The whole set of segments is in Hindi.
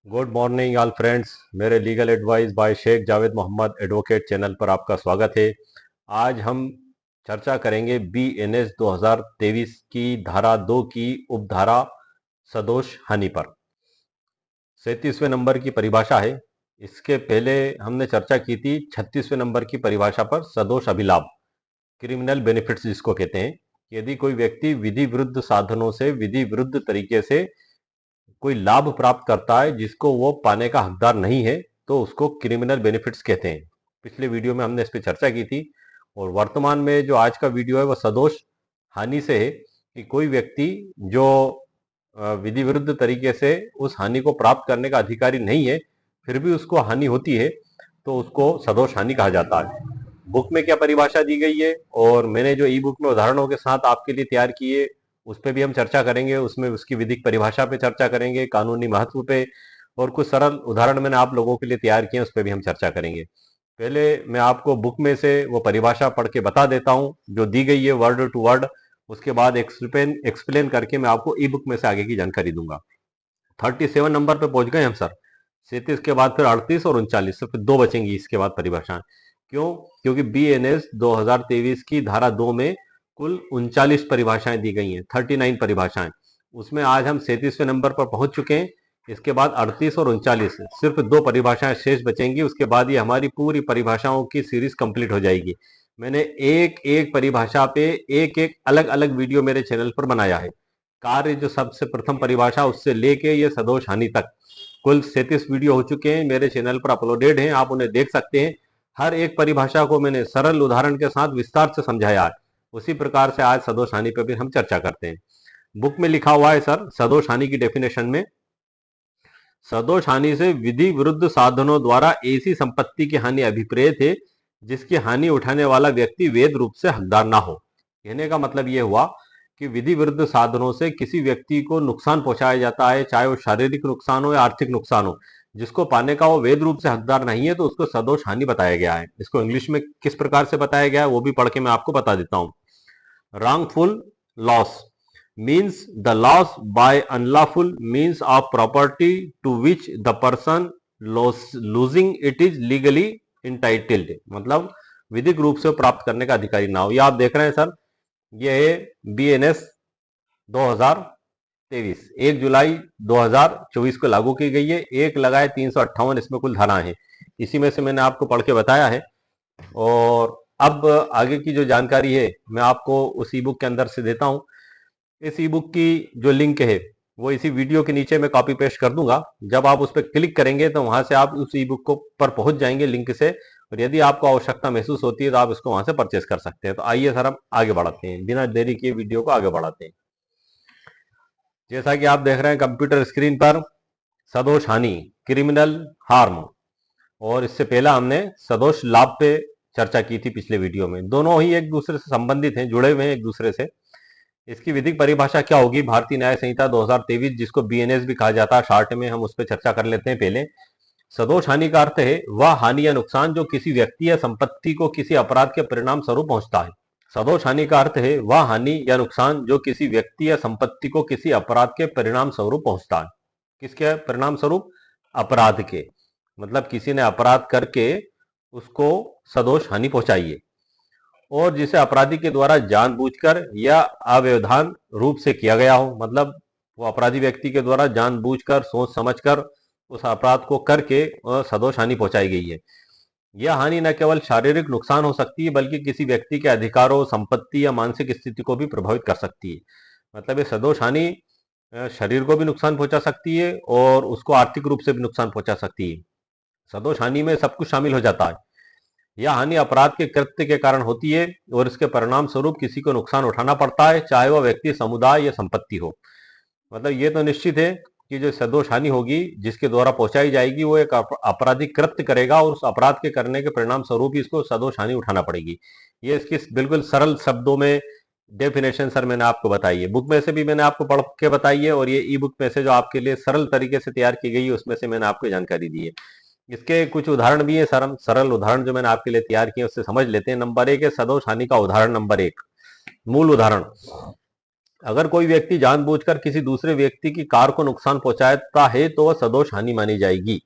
Good morning all friends. मेरे legal advice by Sheikh Javed Mohammad advocate channel पर आपका स्वागत है। आज हम चर्चा करेंगे BNS 2023 की धारा 2 की उपधारा सदोष हानि पर। 37वें नंबर की परिभाषा है। इसके पहले हमने चर्चा की थी 36वें नंबर की परिभाषा पर, सदोष अभिलाभ, क्रिमिनल बेनिफिट्स जिसको कहते हैं। यदि कोई व्यक्ति विधि विरुद्ध साधनों से विधि विरुद्ध तरीके से कोई लाभ प्राप्त करता है जिसको वो पाने का हकदार नहीं है, तो उसको क्रिमिनल बेनिफिट्स कहते हैं। पिछले वीडियो में हमने इस पर चर्चा की थी। और वर्तमान में जो आज का वीडियो है वह सदोष हानि से है कि कोई व्यक्ति जो विधि विरुद्ध तरीके से उस हानि को प्राप्त करने का अधिकारी नहीं है, फिर भी उसको हानि होती है, तो उसको सदोष हानि कहा जाता है। बुक में क्या परिभाषा दी गई है और मैंने जो ई बुक में उदाहरणों के साथ आपके लिए तैयार किए उस पर भी हम चर्चा करेंगे। उसमें उसकी विधिक परिभाषा पे चर्चा करेंगे, कानूनी महत्व पे, और कुछ सरल उदाहरण मैंने आप लोगों के लिए तैयार किए उस पर भी हम चर्चा करेंगे। पहले मैं आपको बुक में से वो परिभाषा पढ़ के बता देता हूं जो दी गई है वर्ड टू वर्ड। उसके बाद एक्सप्लेन करके मैं आपको ई बुक में से आगे की जानकारी दूंगा। 37 नंबर पे पहुंच गए हम सर। 37 के बाद फिर 38 और 39, सिर्फ दो बचेंगी इसके बाद परिभाषाएं। क्यों? क्योंकि BNS 2023 की धारा 2 में कुल 39 परिभाषाएं दी गई हैं, 39 परिभाषाएं। उसमें आज हम 37वें नंबर पर पहुंच चुके हैं। इसके बाद 38 और 39, सिर्फ दो परिभाषाएं शेष बचेंगी। उसके बाद ये हमारी पूरी परिभाषाओं की सीरीज कंप्लीट हो जाएगी। मैंने एक एक परिभाषा पे एक एक अलग अलग वीडियो मेरे चैनल पर बनाया है। कार्य जो सबसे प्रथम परिभाषा उससे लेके ये सदोष हानि तक कुल 37 वीडियो हो चुके हैं, मेरे चैनल पर अपलोडेड हैं, आप उन्हें देख सकते हैं। हर एक परिभाषा को मैंने सरल उदाहरण के साथ विस्तार से समझाया है। उसी प्रकार से आज सदोष हानि पर भी हम चर्चा करते हैं। बुक में लिखा हुआ है सर, सदोष हानि की डेफिनेशन में, सदोष हानि से विधि विरुद्ध साधनों द्वारा ऐसी संपत्ति की हानि अभिप्रेत है जिसकी हानि उठाने वाला व्यक्ति वैध रूप से हकदार ना हो। कहने का मतलब यह हुआ कि विधि विरुद्ध साधनों से किसी व्यक्ति को नुकसान पहुंचाया जाता है, चाहे वो शारीरिक नुकसान हो या आर्थिक नुकसान हो, जिसको पाने का वो वैध रूप से हकदार नहीं है, तो उसको सदोष हानि बताया गया है। इसको इंग्लिश में किस प्रकार से बताया गया है वो भी पढ़ के मैं आपको बता देता हूं। wrongful loss means the loss by unlawful means of property to which the person losing it is legally entitled, मतलब विधिक रूप से प्राप्त करने का अधिकारी ना हो। ये आप देख रहे हैं सर, ये है BNS 2023, 1 जुलाई 2024 को लागू की गई है। एक लगाए 358 इसमें कुल धाराएं हैं, इसी में से मैंने आपको पढ़ के बताया है। और अब आगे की जो जानकारी है मैं आपको उस ई बुक के अंदर से देता हूं। इस ई बुक की जो लिंक है वो इसी वीडियो के नीचे मैं कॉपी पेस्ट कर दूंगा। जब आप उस पर क्लिक करेंगे तो वहां से आप उस ई बुक को पर पहुंच जाएंगे लिंक से, और यदि आपको आवश्यकता महसूस होती है तो आप इसको वहां से परचेस कर सकते हैं। तो आइए सर हम आगे बढ़ाते हैं, बिना देरी किए वीडियो को आगे बढ़ाते हैं। जैसा कि आप देख रहे हैं कंप्यूटर स्क्रीन पर, सदोष हानि, क्रिमिनल हार्म, और इससे पहला हमने सदोष लाभ पे चर्चा की थी पिछले वीडियो में। दोनों ही एक दूसरे से संबंधित हैं, जुड़े हुए हैं एक दूसरे से। इसकी विधिक परिभाषा क्या होगी? भारतीय न्याय संहिता 2023, जिसको BNS भी कहा जाता है शॉर्ट में, हम उस पर चर्चा कर लेते हैं। पहले सदोष हानि का अर्थ है वह हानि या नुकसान जो किसी व्यक्ति या संपत्ति को किसी अपराध के परिणाम स्वरूप पहुंचता है। सदोष हानि का अर्थ है वह हानि या नुकसान जो किसी व्यक्ति या संपत्ति को किसी अपराध के परिणाम स्वरूप पहुंचता है। किसके परिणाम स्वरूप? अपराध के, मतलब किसी ने अपराध करके उसको सदोष हानि पहुंचाई है, और जिसे अपराधी के द्वारा जानबूझकर या अव्यवधान रूप से किया गया हो, मतलब वो अपराधी व्यक्ति के द्वारा जानबूझकर सोच समझकर उस अपराध को करके सदोष हानि पहुंचाई गई है। यह हानि न केवल शारीरिक नुकसान हो सकती है बल्कि किसी व्यक्ति के अधिकारों, संपत्ति या मानसिक स्थिति को भी प्रभावित कर सकती है। मतलब ये सदोष हानि शरीर को भी नुकसान पहुंचा सकती है और उसको आर्थिक रूप से भी नुकसान पहुंचा सकती है। सदोष हानि में सब कुछ शामिल हो जाता है। यह हानि अपराध के कृत्य के कारण होती है और इसके परिणाम स्वरूप किसी को नुकसान उठाना पड़ता है, चाहे वह व्यक्ति, समुदाय या संपत्ति हो। मतलब ये तो निश्चित है कि जो सदोष हानि होगी जिसके द्वारा पहुंचाई जाएगी वो एक आपराधिक कृत्य करेगा और उस अपराध के करने के परिणाम स्वरूप ही इसको सदोष हानि उठाना पड़ेगी। ये इसकी बिल्कुल सरल शब्दों में डेफिनेशन सर मैंने आपको बताई है। बुक में से भी मैंने आपको पढ़ के बताई है, और ये ई बुक में से जो आपके लिए सरल तरीके से तैयार की गई है उसमें से मैंने आपको जानकारी दी है। इसके कुछ उदाहरण भी है सर, हम सरल उदाहरण जो मैंने आपके लिए तैयार किए उससे समझ लेते हैं। नंबर 1 है सदोष हानि का उदाहरण। नंबर 1 मूल उदाहरण, अगर कोई व्यक्ति जानबूझकर किसी दूसरे व्यक्ति की कार को नुकसान पहुंचाता है तो वह सदोष हानि मानी जाएगी।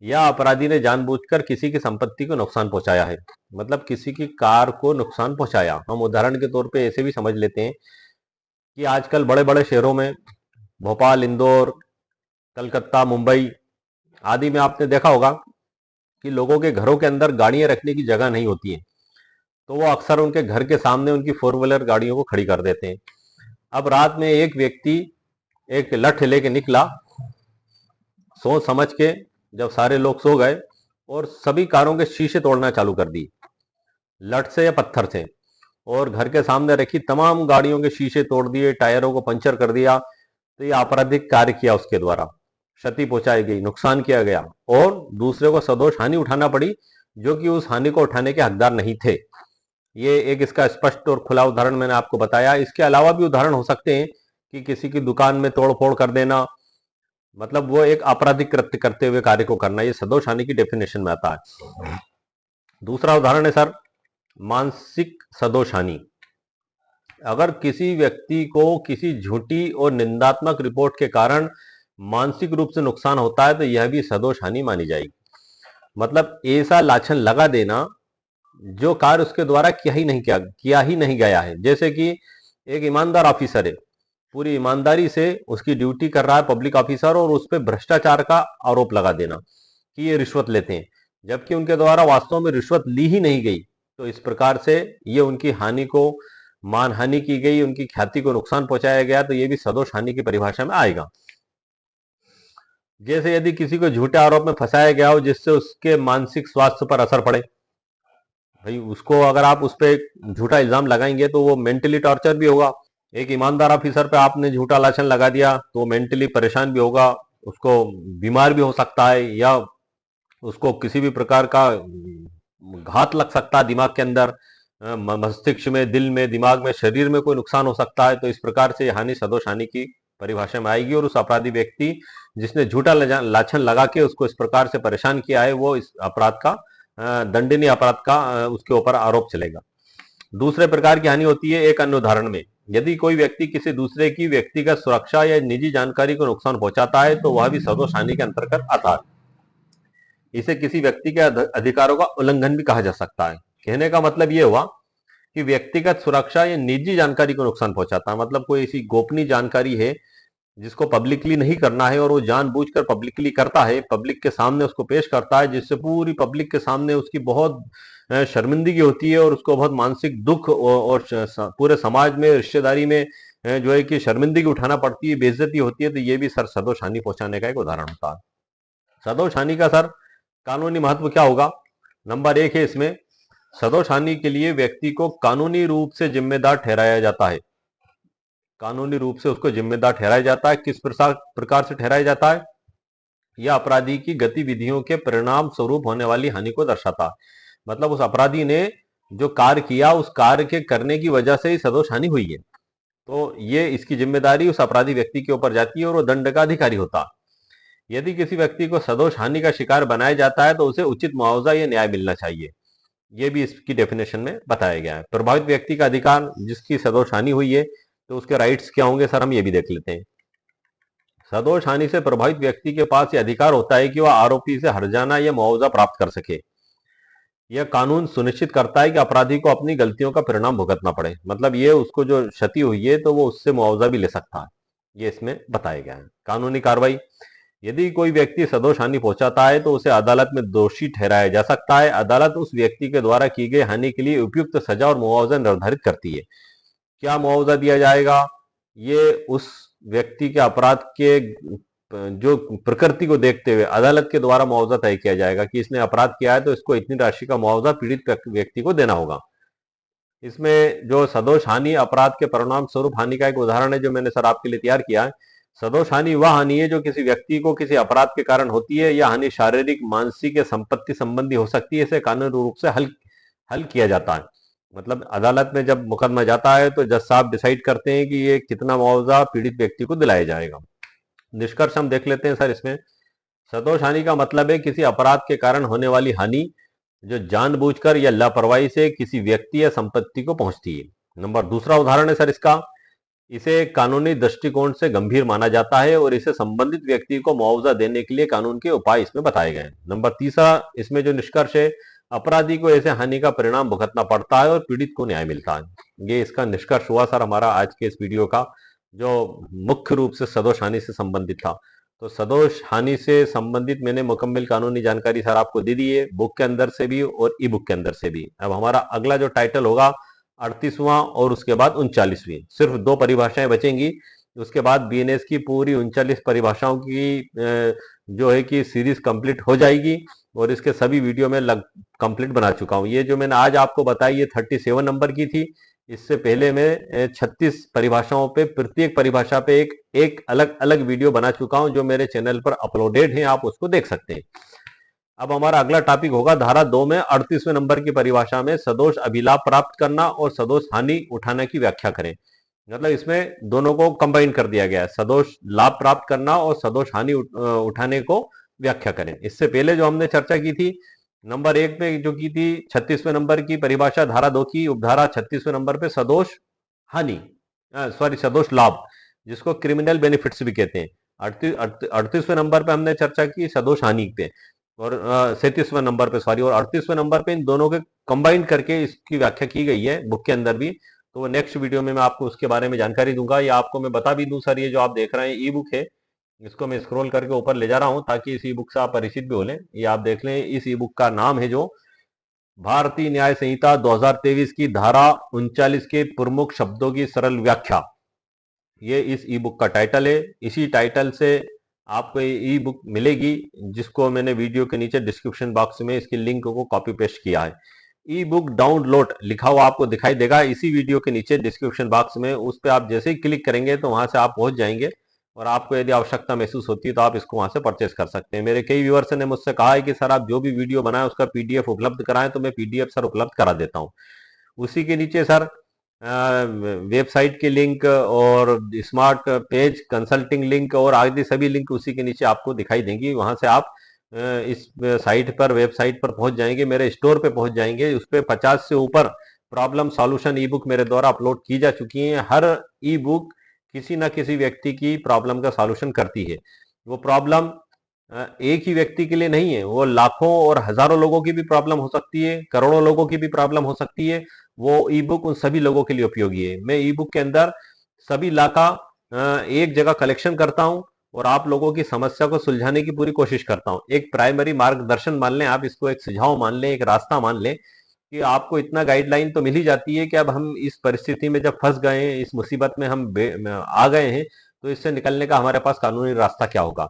या अपराधी ने जानबूझकर किसी की संपत्ति को नुकसान पहुंचाया है, मतलब किसी की कार को नुकसान पहुंचाया। हम उदाहरण के तौर पे ऐसे भी समझ लेते हैं कि आजकल बड़े बड़े शहरों में, भोपाल, इंदौर, कलकत्ता, मुंबई आदि में आपने देखा होगा कि लोगों के घरों के अंदर गाड़ियां रखने की जगह नहीं होती है, तो वो अक्सर उनके घर के सामने उनकी फोर व्हीलर गाड़ियों को खड़ी कर देते हैं। अब रात में एक व्यक्ति एक लठ लेके निकला, सोच समझ के, जब सारे लोग सो गए, और सभी कारों के शीशे तोड़ना चालू कर दी, लठ से या पत्थर से, और घर के सामने रखी तमाम गाड़ियों के शीशे तोड़ दिए, टायरों को पंचर कर दिया। तो ये आपराधिक कार्य किया, उसके द्वारा क्षति पहुंचाई गई, नुकसान किया गया, और दूसरे को सदोष हानि उठाना पड़ी जो कि उस हानि को उठाने के हकदार नहीं थे। ये एक इसका स्पष्ट और खुला उदाहरण मैंने आपको बताया। इसके अलावा भी उदाहरण हो सकते हैं कि किसी की दुकान में तोड़फोड़ कर देना, मतलब वो एक आपराधिक कृत्य करते हुए कार्य को करना, ये सदोष हानि की डेफिनेशन में आता है। दूसरा उदाहरण है सर, मानसिक सदोष हानि। अगर किसी व्यक्ति को किसी झूठी और निंदात्मक रिपोर्ट के कारण मानसिक रूप से नुकसान होता है तो यह भी सदोष हानि मानी जाएगी। मतलब ऐसा लाछन लगा देना जो कार्य उसके द्वारा किया ही नहीं गया है। जैसे कि एक ईमानदार ऑफिसर है, पूरी ईमानदारी से उसकी ड्यूटी कर रहा है पब्लिक ऑफिसर, और उस पर भ्रष्टाचार का आरोप लगा देना कि ये रिश्वत लेते हैं, जबकि उनके द्वारा वास्तव में रिश्वत ली ही नहीं गई। तो इस प्रकार से ये उनकी हानि को, मानहानि की गई, उनकी ख्याति को नुकसान पहुंचाया गया, तो ये भी सदोष हानि की परिभाषा में आएगा। जैसे यदि किसी को झूठे आरोप में फंसाया गया हो जिससे उसके मानसिक स्वास्थ्य पर असर पड़े, भाई उसको अगर आप उस पर झूठा इल्जाम लगाएंगे तो वो मेंटली टॉर्चर भी होगा। एक ईमानदार ऑफिसर पे आपने झूठा लाछन लगा दिया तो वो मेंटली परेशान भी होगा, उसको बीमार भी हो सकता है, या उसको किसी भी प्रकार का घात लग सकता है दिमाग के अंदर, मस्तिष्क में, दिल में, दिमाग में, शरीर में कोई नुकसान हो सकता है। तो इस प्रकार से हानि सदोष हानि की परिभाषा में आएगी, और उस अपराधी व्यक्ति जिसने झूठा लाछन लगा के उसको इस प्रकार से परेशान किया है, वो इस अपराध का, दंडनीय अपराध का उसके ऊपर आरोप चलेगा। दूसरे प्रकार की हानि होती है एक अन्य उदाहरण में, यदि कोई व्यक्ति किसी दूसरे की व्यक्तिगत सुरक्षा या निजी जानकारी को नुकसान पहुंचाता है तो वह भी सदोष हानि के अंतर्गत आता है। इसे किसी व्यक्ति के अधिकारों का उल्लंघन भी कहा जा सकता है। कहने का मतलब यह हुआ कि व्यक्तिगत सुरक्षा या निजी जानकारी को नुकसान पहुंचाता है, मतलब कोई ऐसी गोपनीय जानकारी है जिसको पब्लिकली नहीं करना है और वो जानबूझकर पब्लिकली करता है, पब्लिक के सामने उसको पेश करता है, जिससे पूरी पब्लिक के सामने उसकी बहुत शर्मिंदगी होती है और उसको बहुत मानसिक दुख और पूरे समाज में, रिश्तेदारी में जो है कि शर्मिंदगी उठाना पड़ती है, बेइज्जती होती है। तो ये भी सर सदोष हानि पहुंचाने का एक उदाहरण होता है। सदोष हानि का सर कानूनी महत्व क्या होगा? नंबर एक है इसमें, सदोष हानि के लिए व्यक्ति को कानूनी रूप से जिम्मेदार ठहराया जाता है। कानूनी रूप से उसको जिम्मेदार ठहराया जाता है। किस प्रकार से ठहराया जाता है? यह अपराधी की गतिविधियों के परिणाम स्वरूप होने वाली हानि को दर्शाता है। मतलब उस अपराधी ने जो कार्य किया, उस कार्य के करने की वजह से ही सदोष हानि हुई है, तो ये इसकी जिम्मेदारी उस अपराधी व्यक्ति के ऊपर जाती है और वो दंड का अधिकारी होता है। यदि किसी व्यक्ति को सदोष हानि का शिकार बनाया जाता है तो उसे उचित मुआवजा या न्याय मिलना चाहिए। ये भी इसकी डेफिनेशन में बताया गया है। प्रभावित व्यक्ति का अधिकार, जिसकी सदोष हानि हुई है तो उसके राइट्स क्या होंगे सर, हम ये भी देख लेते हैं। सदोष हानि से प्रभावित व्यक्ति के पास यह अधिकार होता है कि वह आरोपी से हर्जाना या मुआवजा प्राप्त कर सके। यह कानून सुनिश्चित करता है कि अपराधी को अपनी गलतियों का परिणाम भुगतना पड़े, मतलब ये उसको जो क्षति हुई है तो वो उससे मुआवजा भी ले सकता है। ये इसमें बताया गया है। कानूनी कार्रवाई, यदि कोई व्यक्ति सदोष हानि पहुंचाता है तो उसे अदालत में दोषी ठहराया जा सकता है। अदालत उस व्यक्ति के द्वारा की गई हानि के लिए उपयुक्त सजा और मुआवजा निर्धारित करती है। क्या मुआवजा दिया जाएगा, ये उस व्यक्ति के अपराध के जो प्रकृति को देखते हुए अदालत के द्वारा मुआवजा तय किया जाएगा कि इसने अपराध किया है तो इसको इतनी राशि का मुआवजा पीड़ित व्यक्ति को देना होगा। इसमें जो सदोष हानि अपराध के परिणाम स्वरूप हानि का एक उदाहरण है जो मैंने सर आपके लिए तैयार किया है। सदोष हानि वह हानि है जो किसी व्यक्ति को किसी अपराध के कारण होती है। यह हानि शारीरिक, मानसिक या संपत्ति संबंधी हो सकती है। इसे कानूनी रूप से हल किया जाता है। मतलब अदालत में जब मुकदमा जाता है तो जज साहब डिसाइड करते हैं कि ये कितना मुआवजा पीड़ित व्यक्ति को दिलाया जाएगा। निष्कर्ष हम देख लेते हैं सर इसमें। सदोष हानि का मतलब है किसी अपराध के कारण होने वाली हानि जो जानबूझकर या लापरवाही से किसी व्यक्ति या संपत्ति को पहुंचती है। नंबर दूसरा उदाहरण है सर इसका, इसे कानूनी दृष्टिकोण से गंभीर माना जाता है और इसे संबंधित व्यक्ति को मुआवजा देने के लिए कानून के उपाय इसमें बताए गए हैं। नंबर तीसरा, इसमें जो निष्कर्ष है, अपराधी को ऐसे हानि का परिणाम भुगतना पड़ता है और पीड़ित को न्याय मिलता है। ये इसका निष्कर्ष हुआ सर हमारा आज के इस वीडियो का, जो मुख्य रूप से सदोष हानि से संबंधित था। तो सदोष हानि से संबंधित मैंने मुकम्मल कानूनी जानकारी सर आपको दे दी है, बुक के अंदर से भी और ई बुक के अंदर से भी। अब हमारा अगला जो टाइटल होगा 38वां और उसके बाद 39वीं, सिर्फ 2 परिभाषाएं बचेंगी। उसके बाद बीएनएस की पूरी 39 परिभाषाओं की जो है कि सीरीज कंप्लीट हो जाएगी और इसके सभी वीडियो में कंप्लीट बना चुका हूं। ये जो मैंने आज आपको बताई ये 37 नंबर की थी। इससे पहले मैं 36 परिभाषाओं पे, प्रत्येक परिभाषा पे एक अलग अलग वीडियो बना चुका हूं जो मेरे चैनल पर अपलोडेड है, आप उसको देख सकते हैं। अब हमारा अगला टॉपिक होगा धारा 2 में 38वें नंबर की परिभाषा में सदोष अभिलाभ प्राप्त करना और सदोष हानि उठाने की व्याख्या करें। मतलब इसमें दोनों को कंबाइन कर दिया गया है, सदोष लाभ प्राप्त करना और सदोष हानि उठाने को व्याख्या करें। इससे पहले जो हमने चर्चा की थी नंबर 1 पे जो की थी 36वें नंबर की परिभाषा धारा 2 की उपधारा 36वें नंबर पे सदोष हानि, सॉरी सदोष लाभ, जिसको क्रिमिनल बेनिफिट्स भी कहते हैं। 38वें नंबर पे हमने चर्चा की सदोष हानि पे, और 37वें नंबर पे सॉरी, और 38वें नंबर पे इन दोनों के कंबाइन करके इसकी व्याख्या की गई है बुक के अंदर भी। तो वो नेक्स्ट वीडियो में मैं आपको उसके बारे में जानकारी दूंगा, या आपको मैं बता भी दूं सर, ये जो आप देख रहे हैं ई बुक है, इसको मैं स्क्रॉल करके ऊपर ले जा रहा हूं ताकि इस ई बुक से आप परिचित भी हो लें। ये आप देख लें, इस ई बुक का नाम है जो भारतीय न्याय संहिता 2023 की धारा 39 के प्रमुख शब्दों की सरल व्याख्या। ये इस ई बुक का टाइटल है। इसी टाइटल से आपको ई बुक मिलेगी, जिसको मैंने वीडियो के नीचे डिस्क्रिप्शन बॉक्स में इसकी लिंक को कॉपी पेस्ट किया है। ई बुक डाउनलोड लिखा हुआ आपको दिखाई देगा इसी वीडियो के नीचे डिस्क्रिप्शन बॉक्स में। उस पर आप जैसे ही क्लिक करेंगे तो वहां से आप पहुंच जाएंगे, और आपको यदि आवश्यकता महसूस होती है तो आप इसको वहां से परचेस कर सकते हैं। मेरे कई व्यूअर्स ने मुझसे कहा है कि सर आप जो भी वीडियो बनाए उसका पीडीएफ उपलब्ध कराएं, तो मैं पीडीएफ सर उपलब्ध करा देता हूं। उसी के नीचे सर वेबसाइट के लिंक और स्मार्ट पेज कंसल्टिंग लिंक और आदि सभी लिंक उसी के नीचे आपको दिखाई देंगी। वहां से आप इस साइट पर, वेबसाइट पर पहुंच जाएंगे, मेरे स्टोर पे पहुंच जाएंगे। उस पर 50 से ऊपर प्रॉब्लम सॉल्यूशन ई बुक मेरे द्वारा अपलोड की जा चुकी हैं। हर ई बुक किसी ना किसी व्यक्ति की प्रॉब्लम का सॉल्यूशन करती है। वो प्रॉब्लम एक ही व्यक्ति के लिए नहीं है, वो लाखों और हजारों लोगों की भी प्रॉब्लम हो सकती है, करोड़ों लोगों की भी प्रॉब्लम हो सकती है। वो ई बुक उन सभी लोगों के लिए उपयोगी है। मैं ई बुक के अंदर सभी ला का एक जगह कलेक्शन करता हूं और आप लोगों की समस्या को सुलझाने की पूरी कोशिश करता हूं। एक प्राइमरी मार्गदर्शन मान लें आप इसको, एक सुझाव मान लें, एक रास्ता मान लें कि आपको इतना गाइडलाइन तो मिल ही जाती है कि अब हम इस परिस्थिति में जब फंस गए हैं, इस मुसीबत में हम आ गए हैं, तो इससे निकलने का हमारे पास कानूनी रास्ता क्या होगा।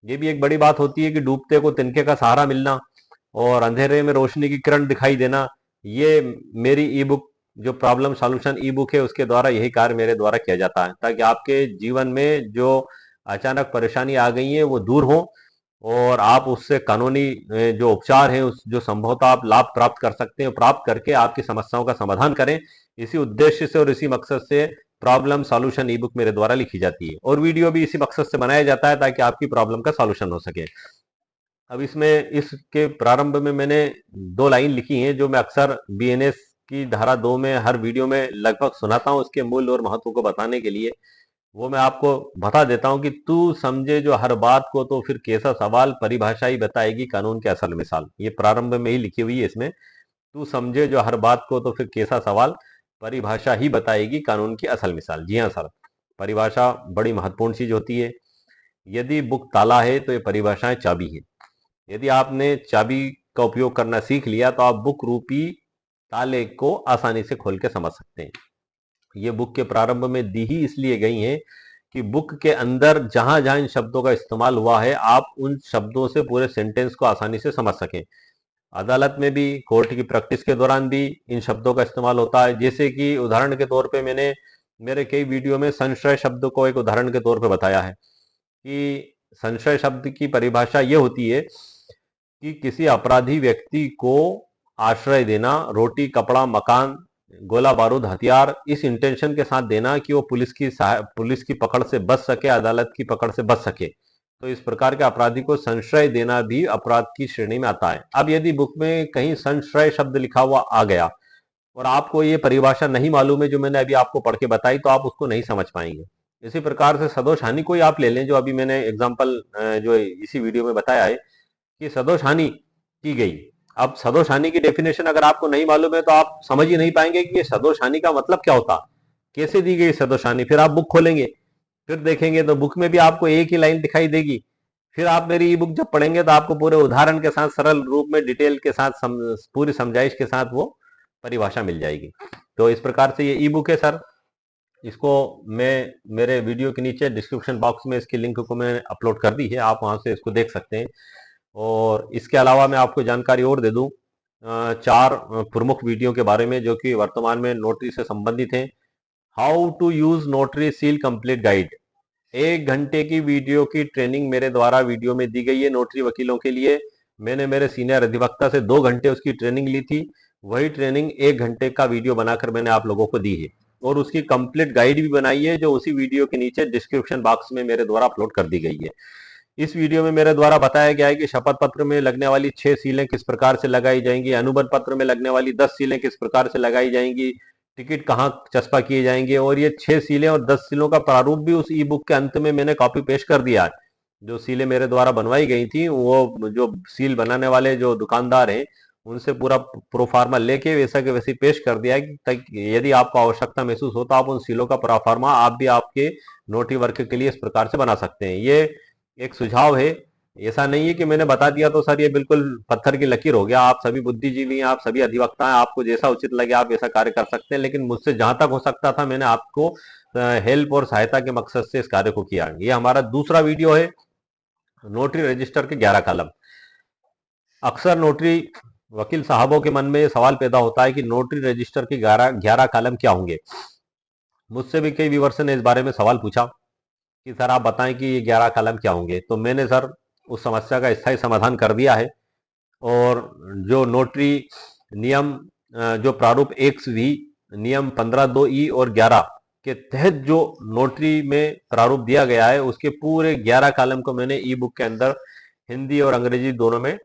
ये भी एक बड़ी बात होती है कि डूबते को तिनके का सहारा मिलना और अंधेरे में रोशनी की किरण दिखाई देना। ये मेरी ई बुक जो प्रॉब्लम सॉल्यूशन ई बुक है उसके द्वारा यही कार्य मेरे द्वारा किया जाता है, ताकि आपके जीवन में जो अचानक परेशानी आ गई है वो दूर हो और आप उससे कानूनी जो उपचार है उस जो संभवतः आप लाभ प्राप्त कर सकते हैं, प्राप्त करके आपकी समस्याओं का समाधान करें। इसी उद्देश्य से और इसी मकसद से प्रॉब्लम सॉल्यूशन ई बुक मेरे द्वारा लिखी जाती है, और वीडियो भी इसी मकसद से बनाया जाता है ताकि आपकी प्रॉब्लम का सॉल्यूशन हो सके। अब इसमें इसके प्रारंभ में मैंने 2 लाइन लिखी हैं जो मैं अक्सर बीएनएस की धारा 2 में हर वीडियो में लगभग सुनाता हूं, उसके मूल्य और महत्व को बताने के लिए। वो मैं आपको बता देता हूं कि तू समझे जो हर बात को तो फिर कैसा सवाल, परिभाषा ही बताएगी कानून की असल मिसाल। ये प्रारंभ में ही लिखी हुई है इसमें, तू समझे जो हर बात को तो फिर कैसा सवाल, परिभाषा ही बताएगी कानून की असल मिसाल। जी हाँ सर, परिभाषा बड़ी महत्वपूर्ण चीज होती है। यदि बुक ताला है तो ये परिभाषाएं चाबी है। यदि आपने चाबी का उपयोग करना सीख लिया तो आप बुक रूपी ताले को आसानी से खोल के समझ सकते हैं। ये बुक के प्रारंभ में दी ही इसलिए गई हैं कि बुक के अंदर जहां जहां इन शब्दों का इस्तेमाल हुआ है आप उन शब्दों से पूरे सेंटेंस को आसानी से समझ सकें। अदालत में भी, कोर्ट की प्रैक्टिस के दौरान भी इन शब्दों का इस्तेमाल होता है। जैसे कि उदाहरण के तौर पे मैंने मेरे कई वीडियो में संशय शब्द को एक उदाहरण के तौर पे बताया है कि संशय शब्द की परिभाषा ये होती है कि किसी अपराधी व्यक्ति को आश्रय देना, रोटी, कपड़ा, मकान, गोला बारूद, हथियार, इस इंटेंशन के साथ देना कि वो पुलिस की पकड़ से बच सके, अदालत की पकड़ से बच सके। तो इस प्रकार के अपराधी को संशय देना भी अपराध की श्रेणी में आता है। अब यदि बुक में कहीं संशय शब्द लिखा हुआ आ गया और आपको ये परिभाषा नहीं मालूम है जो मैंने अभी आपको पढ़ के बताई, तो आप उसको नहीं समझ पाएंगे। इसी प्रकार से सदोष हानि को ही आप ले लें, जो अभी मैंने एग्जाम्पल जो इसी वीडियो में बताया है कि सदोष हानि की गई। अब सदोष हानि की डेफिनेशन अगर आपको नहीं मालूम है तो आप समझ ही नहीं पाएंगे कि ये सदोष हानि का मतलब क्या होता, कैसे दी गई सदोष हानि। फिर आप बुक खोलेंगे, फिर देखेंगे तो बुक में भी आपको एक ही लाइन दिखाई देगी। फिर आप मेरी ई बुक जब पढ़ेंगे तो आपको पूरे उदाहरण के साथ, सरल रूप में, डिटेल के साथ, पूरी समझाइश के साथ वो परिभाषा मिल जाएगी। तो इस प्रकार से ये ई बुक है सर। इसको मैं मेरे वीडियो के नीचे डिस्क्रिप्शन बॉक्स में इसकी लिंक को मैं अपलोड कर दी है, आप वहां से इसको देख सकते हैं। और इसके अलावा मैं आपको जानकारी और दे दूं, चार प्रमुख वीडियो के बारे में जो कि वर्तमान में नोटरी से संबंधित हैं। How to use notary seal complete guide, 1 घंटे की वीडियो की ट्रेनिंग मेरे द्वारा वीडियो में दी गई है नोटरी वकीलों के लिए। मैंने मेरे सीनियर अधिवक्ता से 2 घंटे उसकी ट्रेनिंग ली थी। वही ट्रेनिंग 1 घंटे का वीडियो बनाकर मैंने आप लोगों को दी है, और उसकी कंप्लीट गाइड भी बनाई है जो उसी वीडियो के नीचे डिस्क्रिप्शन बॉक्स में मेरे द्वारा अपलोड कर दी गई है। इस वीडियो में मेरे द्वारा बताया गया है कि शपथ पत्र में लगने वाली 6 सीलें किस प्रकार से लगाई जाएंगी, अनुबंध पत्र में लगने वाली 10 सीलें किस प्रकार से लगाई जाएंगी, टिकट कहाँ चस्पा किए जाएंगे, और ये 6 सीलें और 10 सीलों का प्रारूप भी उस ई बुक के अंत में मैंने कॉपी पेस्ट कर दिया है। जो सीलें मेरे द्वारा बनवाई गई थी, वो जो सील बनाने वाले जो दुकानदार हैं उनसे पूरा प्रोफार्मा लेके वैसा के वैसे पेश कर दिया है कि ताकि यदि आपको आवश्यकता महसूस हो तो आप उन सीलों का प्रोफार्मा आप भी आपके नोटरी वर्क के लिए इस प्रकार से बना सकते हैं। ये एक सुझाव है, ऐसा नहीं है कि मैंने बता दिया तो सर ये बिल्कुल पत्थर की लकीर हो गया। आप सभी बुद्धिजीवी हैं, आप सभी अधिवक्ता हैं, आपको जैसा उचित लगे आप ऐसा कार्य कर सकते हैं, लेकिन मुझसे जहां तक हो सकता था मैंने आपको हेल्प और सहायता के मकसद से इस कार्य को किया। ये हमारा दूसरा वीडियो है, नोटरी रजिस्टर के 11 कॉलम। अक्सर नोटरी वकील साहबों के मन में सवाल पैदा होता है कि नोटरी रजिस्टर के 11 कॉलम क्या होंगे। मुझसे भी कई व्यूअर्स ने इस बारे में सवाल पूछा कि सर आप बताएं कि ये 11 कॉलम क्या होंगे। तो मैंने सर उस समस्या का स्थायी समाधान कर दिया है। और जो नोटरी नियम जो प्रारूप 1 भी नियम 15(2)(e) और 11 के तहत जो नोटरी में प्रारूप दिया गया है उसके पूरे 11 कॉलम को मैंने ई बुक के अंदर हिंदी और अंग्रेजी दोनों में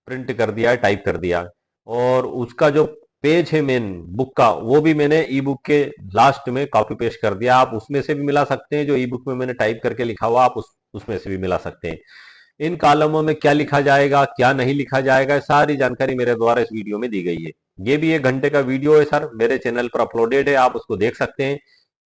प्रिंट कर दिया है, टाइप कर दिया है। और उसका जो पेज है मेन बुक का, वो भी मैंने ई बुक के लास्ट में कॉपी पेस्ट कर दिया। आप उसमें से भी मिला सकते हैं, जो ई बुक में मैंने टाइप करके लिखा हुआ आप उसमें से भी मिला सकते हैं। इन कॉलमों में क्या लिखा जाएगा, क्या नहीं लिखा जाएगा, सारी जानकारी मेरे द्वारा इस वीडियो में दी गई है। ये भी 1 घंटे का वीडियो है सर, मेरे चैनल पर अपलोडेड है, आप उसको देख सकते हैं।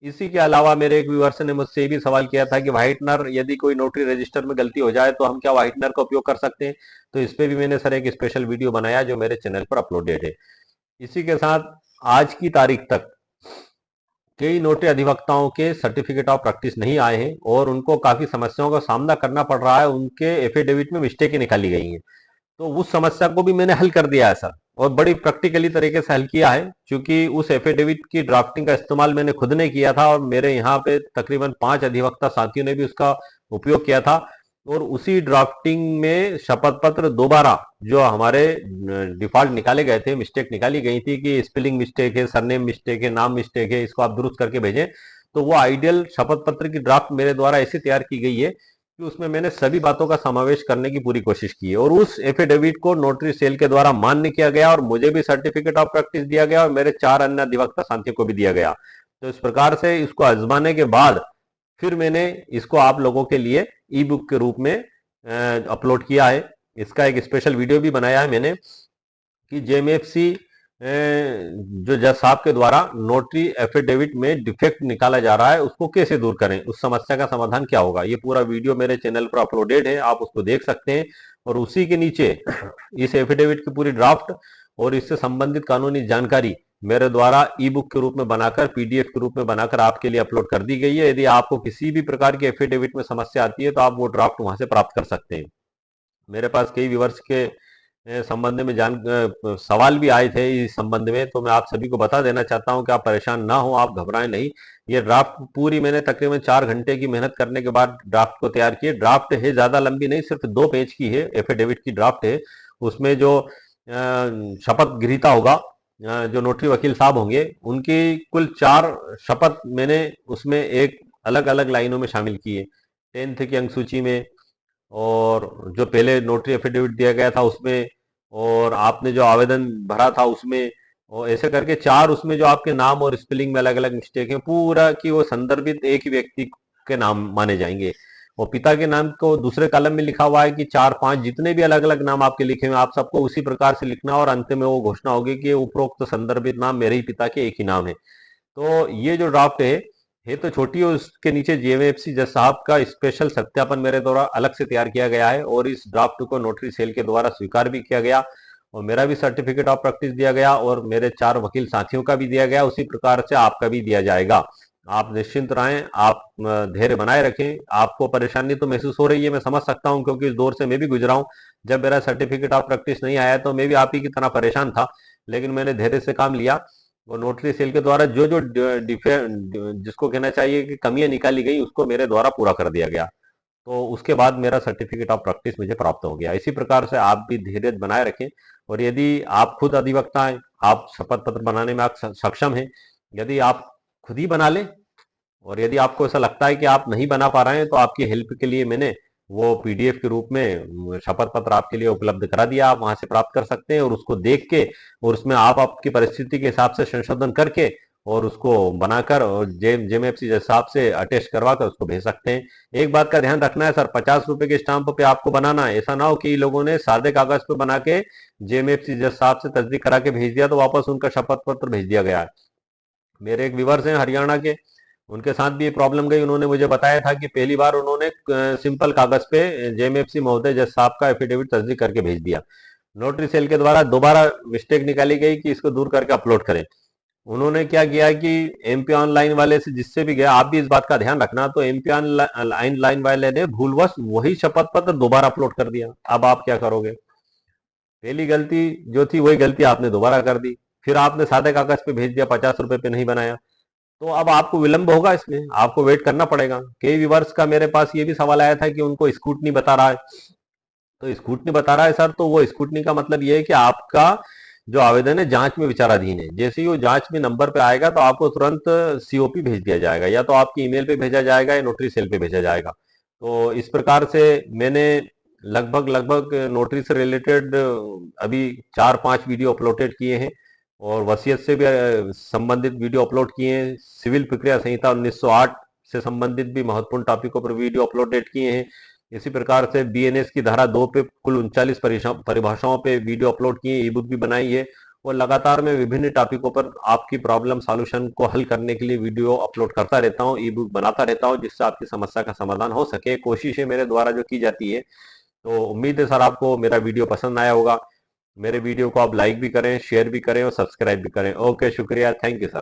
इसी के अलावा मेरे एक व्यूअर्स ने मुझसे ये भी सवाल किया था कि व्हाइटनर, यदि कोई नोटरी रजिस्टर में गलती हो जाए तो हम क्या व्हाइटनर का उपयोग कर सकते हैं। तो इस पे भी मैंने सर एक स्पेशल वीडियो बनाया जो मेरे चैनल पर अपलोडेड है। इसी के साथ आज की तारीख तक कई नोटरी अधिवक्ताओं के सर्टिफिकेट ऑफ प्रैक्टिस नहीं आए हैं और उनको काफी समस्याओं का सामना करना पड़ रहा है, उनके एफिडेविट में मिस्टेकें निकाली गई हैं। तो उस समस्या को भी मैंने हल कर दिया है सर, और बड़ी प्रैक्टिकली तरीके से हल किया है, क्योंकि उस एफिडेविट की ड्राफ्टिंग का इस्तेमाल मैंने खुद ने किया था और मेरे यहाँ पे तकरीबन 5 अधिवक्ता साथियों ने भी उसका उपयोग किया था। और उसी ड्राफ्टिंग में शपथ पत्र दोबारा जो हमारे डिफॉल्ट निकाले गए थे, मिस्टेक निकाली गई थी कि स्पेलिंग मिस्टेक है, सरनेम मिस्टेक है, नाम मिस्टेक है, इसको आप दुरुस्त करके भेजें। तो वो आइडियल शपथ पत्र की ड्राफ्ट मेरे द्वारा ऐसी तैयार की गई है कि उसमें मैंने सभी बातों का समावेश करने की पूरी कोशिश की है। और उस एफिडेविट को नोटरी सेल के द्वारा मान्य किया गया और मुझे भी सर्टिफिकेट ऑफ प्रैक्टिस दिया गया और मेरे 4 अन्य अधिवक्ता साथियों को भी दिया गया। तो इस प्रकार से इसको आजमाने के बाद फिर मैंने इसको आप लोगों के लिए ई बुक के रूप में अपलोड किया है। इसका एक स्पेशल वीडियो भी बनाया है मैंने कि जेएमएफसी जो जज साहब के द्वारा नोटरी एफिडेविट में डिफेक्ट निकाला जा रहा है उसको कैसे दूर करें, उस समस्या का समाधान क्या होगा। ये पूरा वीडियो मेरे चैनल पर अपलोडेड है, आप उसको देख सकते हैं। और उसी के नीचे इस एफिडेविट की पूरी ड्राफ्ट और इससे संबंधित कानूनी जानकारी मेरे द्वारा ई बुक के रूप में बनाकर, पीडीएफ के रूप में बनाकर आपके लिए अपलोड कर दी गई है। यदि आपको किसी भी प्रकार की एफिडेविट में समस्या आती है तो आप वो ड्राफ्ट वहां से प्राप्त कर सकते हैं। मेरे पास कई व्यूवर्स के संबंध में सवाल भी आए थे इस संबंध में, तो मैं आप सभी को बता देना चाहता हूं कि आप परेशान ना हो, आप घबराएं नहीं। ये ड्राफ्ट पूरी मैंने तकरीबन 4 घंटे की मेहनत करने के बाद ड्राफ्ट को तैयार किया। ड्राफ्ट है ज्यादा लंबी नहीं, सिर्फ 2 पेज की है, एफिडेविट की ड्राफ्ट है। उसमें जो शपथ गृहीता होगा, जो नोटरी वकील साहब होंगे, उनकी कुल 4 शपथ मैंने उसमें एक अलग अलग लाइनों में शामिल की है। 10th की अंक सूची में, और जो पहले नोटरी एफिडेविट दिया गया था उसमें, और आपने जो आवेदन भरा था उसमें, और ऐसे करके चार उसमें जो आपके नाम और स्पेलिंग में अलग अलग मिस्टेक है, पूरा की वो संदर्भित एक ही व्यक्ति के नाम माने जाएंगे। और पिता के नाम को दूसरे कॉलम में लिखा हुआ है कि चार पांच जितने भी अलग अलग नाम आपके लिखे हुए आप सबको उसी प्रकार से लिखना, और अंत में वो घोषणा होगी कि उपरोक्त संदर्भित नाम मेरे ही पिता के एक ही नाम है। तो ये जो ड्राफ्ट है तो छोटी है, उसके नीचे जेएमएफसी जज साहब का स्पेशल सत्यापन मेरे द्वारा अलग से तैयार किया गया है, और इस ड्राफ्ट को नोटरी सेल के द्वारा स्वीकार भी किया गया, और मेरा भी सर्टिफिकेट ऑफ प्रैक्टिस दिया गया, और मेरे चार वकील साथियों का भी दिया गया, उसी प्रकार से आपका भी दिया जाएगा। आप निश्चिंत रहें, आप धैर्य बनाए रखें। आपको परेशानी तो महसूस हो रही है, मैं समझ सकता हूं, क्योंकि इस दौर से मैं भी गुजरा हूं। जब मेरा सर्टिफिकेट ऑफ प्रैक्टिस नहीं आया तो मैं भी आप ही की तरह परेशान था, लेकिन मैंने धैर्य से काम लिया। वो नोटरी सेल के द्वारा जो जो जिसको कहना चाहिए कि कमियां निकाली गई उसको मेरे द्वारा पूरा कर दिया गया, तो उसके बाद मेरा सर्टिफिकेट ऑफ प्रैक्टिस मुझे प्राप्त हो गया। इसी प्रकार से आप भी धीरज बनाए रखें, और यदि आप खुद अधिवक्ता हैं, आप शपथ पत्र बनाने में आप सक्षम हैं, यदि आप खुद ही बना लें, और यदि आपको ऐसा लगता है कि आप नहीं बना पा रहे हैं तो आपकी हेल्प के लिए मैंने वो पीडीएफ के रूप में शपथ पत्र आपके लिए उपलब्ध करा दिया। आप वहां से प्राप्त कर सकते हैं, और उसको देख के और उसमें आप आपकी परिस्थिति के हिसाब से संशोधन करके और उसको बनाकर और जेएमएफसी हिसाब से अटेस्ट करवा कर उसको भेज सकते हैं। एक बात का ध्यान रखना है सर, 50 रुपए के स्टाम्प पे आपको बनाना है। ऐसा ना हो कि लोगों ने सादे कागज पे बना के जेएमएफसी जज साहब से तस्दीक करा के भेज दिया तो वापस उनका शपथ पत्र भेज दिया गया है। मेरे एक व्यूवर्स हैं हरियाणा के, उनके साथ भी ये प्रॉब्लम गई। उन्होंने मुझे बताया था कि पहली बार उन्होंने सिंपल कागज पे जेएमएफसी महोदय जज साहब का एफिडेविट तस्दीक करके भेज दिया, नोटरी सेल के द्वारा दोबारा मिस्टेक निकाली गई कि इसको दूर करके अपलोड करें। उन्होंने क्या किया कि एमपी ऑनलाइन वाले से जिससे भी गया, आप भी इस बात का ध्यान रखना, तो एमपी ऑनलाइन वाले ने भूलवश वही शपथ पत्र दोबारा अपलोड कर दिया। अब आप क्या करोगे? पहली गलती जो थी वही गलती आपने दोबारा कर दी, फिर आपने सादे कागज पे भेज दिया, 50 रुपए पे नहीं बनाया, तो अब आपको विलंब होगा, इसमें आपको वेट करना पड़ेगा। कई व्यूवर्स का मेरे पास ये भी सवाल आया था कि उनको स्कूटनी बता रहा है, तो स्कूटनी बता रहा है सर, तो वो स्कूटनी का मतलब ये है कि आपका जो आवेदन है जांच में विचाराधीन है। जैसे ही वो जांच में नंबर पे आएगा तो आपको तुरंत सीओपी भेज दिया जाएगा, या तो आपकी ईमेल पे भेजा जाएगा या नोटरी सेल पे भेजा जाएगा। तो इस प्रकार से मैंने लगभग लगभग नोटरी से रिलेटेड अभी 4-5 वीडियो अपलोडेड किए हैं, और वसीयत से भी संबंधित वीडियो अपलोड किए हैं। सिविल प्रक्रिया संहिता 1908 से संबंधित भी महत्वपूर्ण टॉपिकों पर वीडियो अपलोडेड किए हैं। इसी प्रकार से बीएनएस की धारा 2 पे कुल 39 परिभाषाओं पे वीडियो अपलोड किए, ई बुक भी बनाई है, और लगातार मैं विभिन्न टॉपिकों पर आपकी प्रॉब्लम सॉल्यूशन को हल करने के लिए वीडियो अपलोड करता रहता हूँ, ई बुक बनाता रहता हूँ, जिससे आपकी समस्या का समाधान हो सके। कोशिश है मेरे द्वारा जो की जाती है। तो उम्मीद है सर आपको मेरा वीडियो पसंद आया होगा। मेरे वीडियो को आप लाइक भी करें, शेयर भी करें और सब्सक्राइब भी करें। ओके, शुक्रिया, थैंक यू सर।